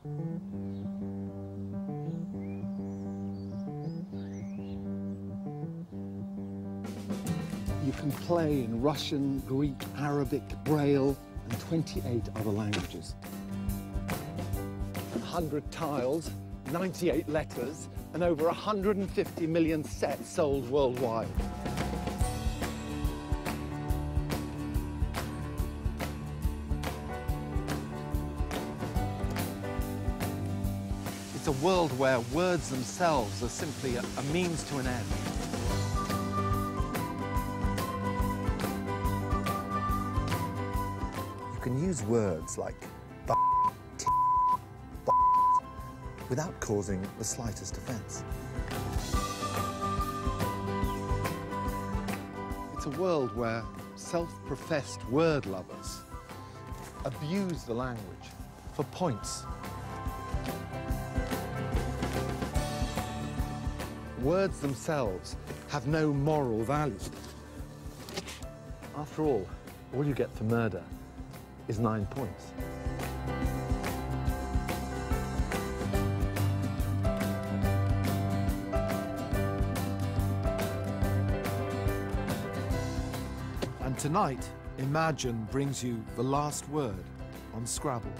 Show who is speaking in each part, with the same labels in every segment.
Speaker 1: You can play in Russian, Greek, Arabic, Braille, and 28 other languages. 100 tiles, 98 letters, and over 150 million sets sold worldwide. It's a world where words themselves are simply a means to an end. You can use words like without causing the slightest offence. It's a world where self-professed word lovers abuse the language for points. Words themselves have no moral value. After all you get for murder is 9 points. And tonight, Imagine brings you the last word on Scrabble.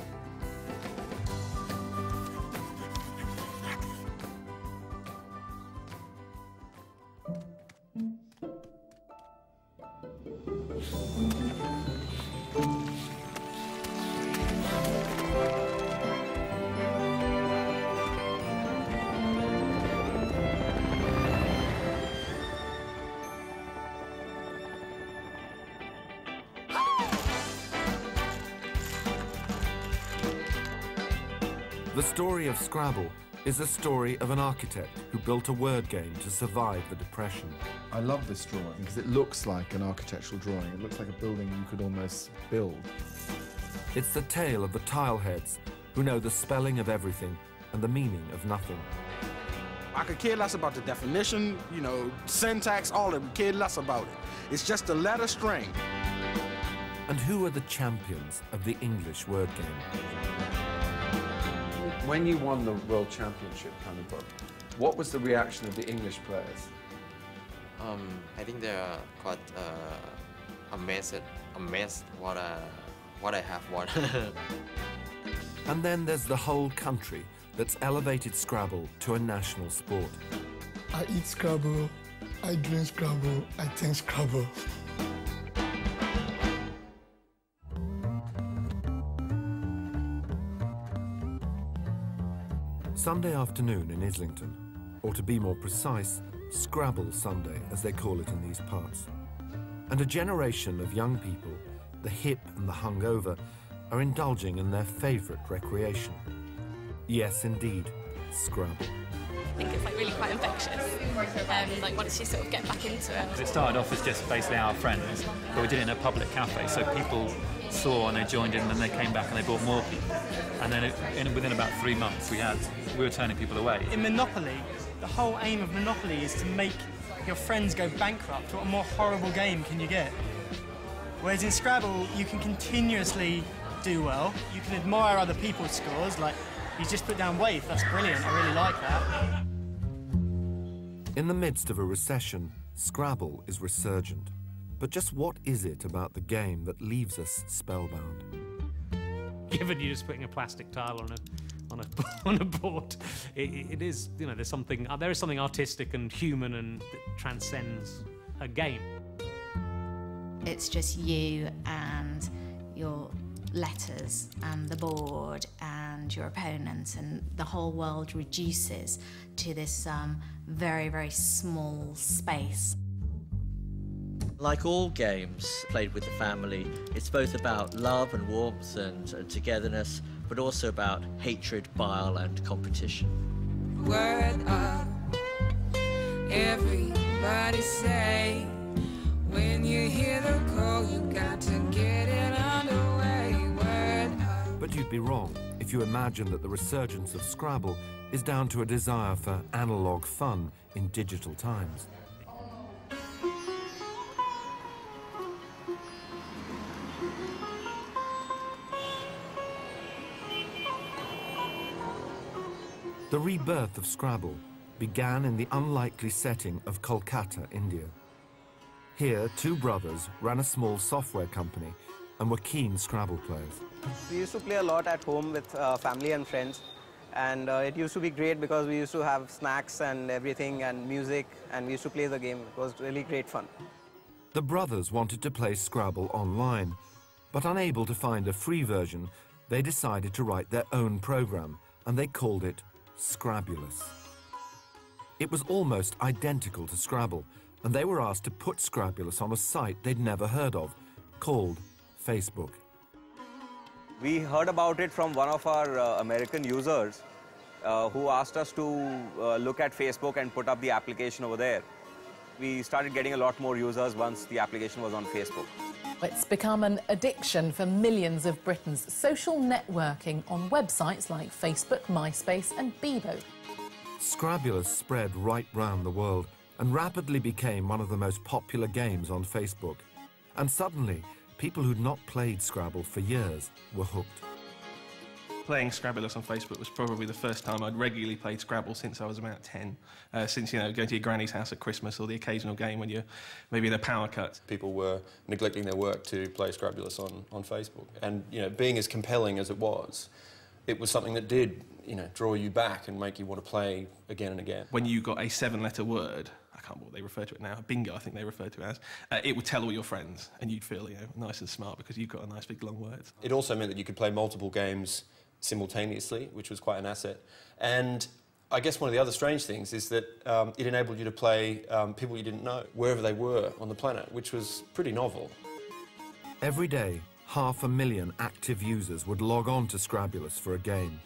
Speaker 2: The story of Scrabble is a story of an architect who built a word game to survive the Depression.
Speaker 1: I love this drawing because it looks like an architectural drawing. It looks like a building you could almost build.
Speaker 2: It's the tale of the tileheads who know the spelling of everything and the meaning of nothing.
Speaker 3: I could care less about the definition, syntax, all of it, care less about it. It's just a letter string.
Speaker 2: And who are the champions of the English word game?
Speaker 4: When you won the World Championship, what was the reaction of the English players?
Speaker 5: I think they're quite amazed what I have won.
Speaker 2: And then there's the whole country that's elevated Scrabble to a national sport.
Speaker 6: I eat Scrabble, I drink Scrabble, I think Scrabble.
Speaker 2: Sunday afternoon in Islington, or to be more precise, Scrabble Sunday, as they call it in these parts. And a generation of young people, the hip and the hungover, are indulging in their favourite recreation. Yes, indeed, Scrabble.
Speaker 7: I think it's really quite infectious. Once you sort of get back into it.
Speaker 8: It started off as just basically our friends, but we did it in a public cafe, so people saw and they joined in, and then they came back and they brought more people. And then within about 3 months, we were turning people away.
Speaker 9: In Monopoly, the whole aim of Monopoly is to make your friends go bankrupt. What a more horrible game can you get? Whereas in Scrabble, you can continuously do well. You can admire other people's scores, like you just put down Waif. That's brilliant. I really like that.
Speaker 2: In the midst of a recession, Scrabble is resurgent. But just what is it about the game that leaves us spellbound?
Speaker 10: Given you're just putting a plastic tile on a board, it is, there is something artistic and human and that transcends a game.
Speaker 11: It's just you and your letters and the board and your opponent, and the whole world reduces to this very, very small space.
Speaker 12: Like all games played with the family, it's both about love and warmth and togetherness, but also about hatred, bile and competition.
Speaker 13: Word up, everybody say, when you hear the call, you got to get it underway. Word up.
Speaker 2: But you'd be wrong if you imagine that the resurgence of Scrabble is down to a desire for analogue fun in digital times. The rebirth of Scrabble began in the unlikely setting of Kolkata, India. Here, two brothers ran a small software company and were keen Scrabble players.
Speaker 14: We used to play a lot at home with family and friends, and it used to be great because we used to have snacks and everything and music, and we used to play the game. It was really great fun.
Speaker 2: The brothers wanted to play Scrabble online, but unable to find a free version, they decided to write their own program, and they called it Scrabulous. It was almost identical to Scrabble, and they were asked to put Scrabulous on a site they'd never heard of, called Facebook.
Speaker 14: We heard about it from one of our American users who asked us to look at Facebook and put up the application over there. We started getting a lot more users once the application was on Facebook.
Speaker 15: It's become an addiction for millions of Britons, social networking on websites like Facebook, MySpace and Bebo.
Speaker 2: Scrabulous spread right round the world and rapidly became one of the most popular games on Facebook. And suddenly, people who'd not played Scrabble for years were hooked.
Speaker 16: Playing Scrabulous on Facebook was probably the first time I'd regularly played Scrabble since I was about 10. Since, you know, going to your granny's house at Christmas or the occasional game when you're maybe in a power cut.
Speaker 17: People were neglecting their work to play Scrabulous on Facebook. And, you know, being as compelling as it was something that did, you know, draw you back and make you want to play again and again.
Speaker 16: When you got a 7-letter word, I can't remember what they refer to it now, bingo I think they refer to it as, it would tell all your friends and you'd feel, you know, nice and smart because you've got a nice big long word.
Speaker 17: It also meant that you could play multiple games simultaneously, which was quite an asset. And I guess one of the other strange things is that it enabled you to play people you didn't know, wherever they were on the planet, which was pretty novel.
Speaker 2: Every day, 500,000 active users would log on to Scrabulous for a game.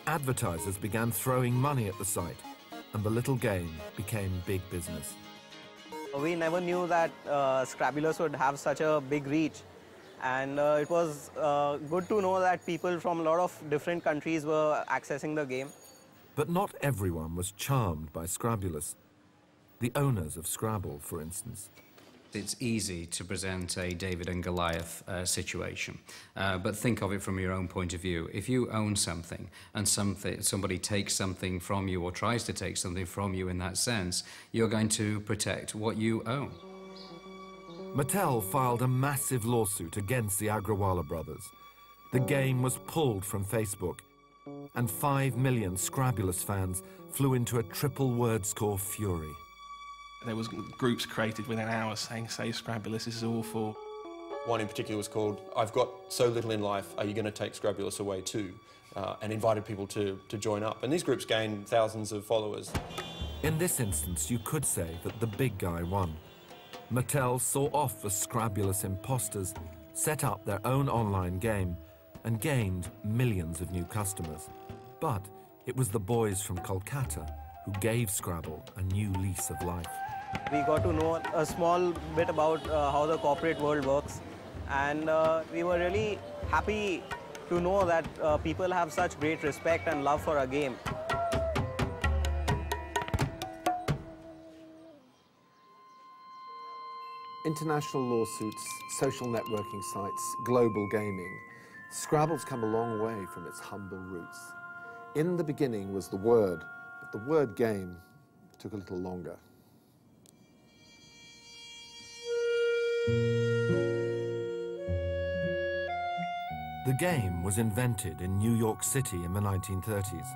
Speaker 2: Advertisers began throwing money at the site, and the little game became big business.
Speaker 14: We never knew that Scrabulous would have such a big reach. And it was good to know that people from a lot of different countries were accessing the game.
Speaker 2: But not everyone was charmed by Scrabulous. The owners of Scrabble, for instance.
Speaker 18: It's easy to present a David and Goliath situation, but think of it from your own point of view. If you own something and somebody takes something from you or tries to take something from you in that sense, you're going to protect what you own.
Speaker 2: Mattel filed a massive lawsuit against the Agrawala brothers. The game was pulled from Facebook, and 5 million Scrabulous fans flew into a triple word score fury.
Speaker 16: There was groups created within hours saying, save Scrabulous, this is awful.
Speaker 17: One in particular was called, I've got so little in life, are you going to take Scrabulous away too? And invited people to join up. And these groups gained thousands of followers.
Speaker 2: In this instance, you could say that the big guy won. Mattel saw off the Scrabulous imposters, set up their own online game, and gained millions of new customers. But it was the boys from Kolkata who gave Scrabble a new lease of life.
Speaker 14: We got to know a small bit about how the corporate world works, and we were really happy to know that people have such great respect and love for a game.
Speaker 1: International lawsuits, social networking sites, global gaming. Scrabble's come a long way from its humble roots. In the beginning was the word, but the word game took a little longer.
Speaker 2: The game was invented in New York City in the 1930s.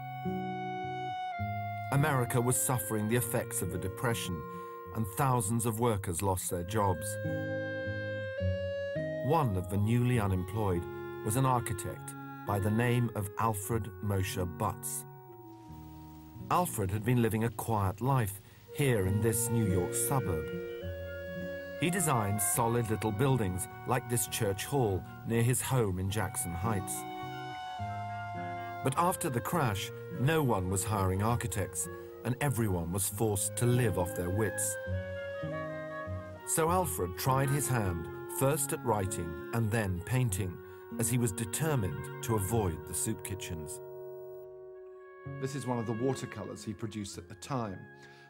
Speaker 2: America was suffering the effects of the Depression, and thousands of workers lost their jobs. One of the newly unemployed was an architect by the name of Alfred Moshe Butz. Alfred had been living a quiet life here in this New York suburb. He designed solid little buildings like this church hall near his home in Jackson Heights. But after the crash, no one was hiring architects, and everyone was forced to live off their wits. So Alfred tried his hand, first at writing and then painting, as he was determined to avoid the soup kitchens.
Speaker 1: This is one of the watercolors he produced at the time.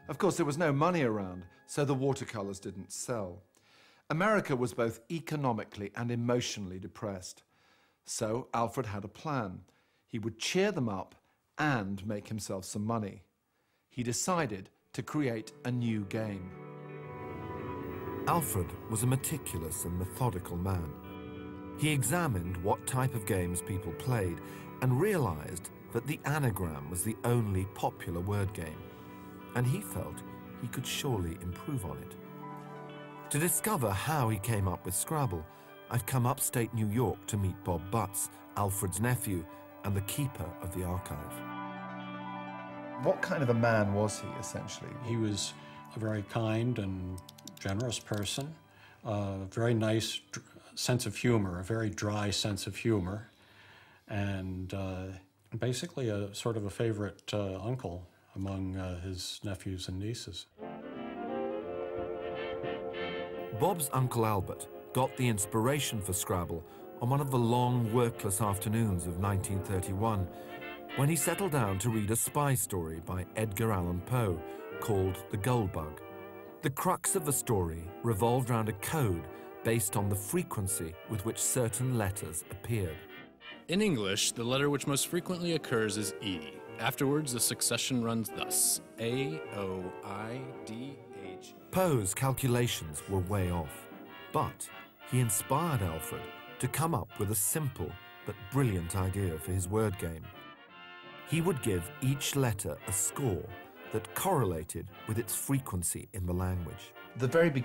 Speaker 1: Of course, there was no money around, so the watercolors didn't sell. America was both economically and emotionally depressed. So Alfred had a plan. He would cheer them up and make himself some money. He decided to create a new game.
Speaker 2: Alfred was a meticulous and methodical man. He examined what type of games people played and realized that the anagram was the only popular word game, and he felt he could surely improve on it. To discover how he came up with Scrabble, I've come upstate New York to meet Bob Butts, Alfred's nephew and the keeper of the archive.
Speaker 1: What kind of a man was he, essentially?
Speaker 19: He was a very kind and generous person, a very nice sense of humor, a very dry sense of humor, and basically a sort of a favorite uncle among his nephews and nieces.
Speaker 2: Bob's Uncle Albert got the inspiration for Scrabble on one of the long, workless afternoons of 1931, when he settled down to read a spy story by Edgar Allan Poe called The Goldbug. The crux of the story revolved around a code based on the frequency with which certain letters appeared.
Speaker 20: In English, the letter which most frequently occurs is E. Afterwards, the succession runs thus: A, O, I, D, H.
Speaker 2: Poe's calculations were way off, but he inspired Alfred to come up with a simple but brilliant idea for his word game. He would give each letter a score that correlated with its frequency in the language.
Speaker 1: The very beginning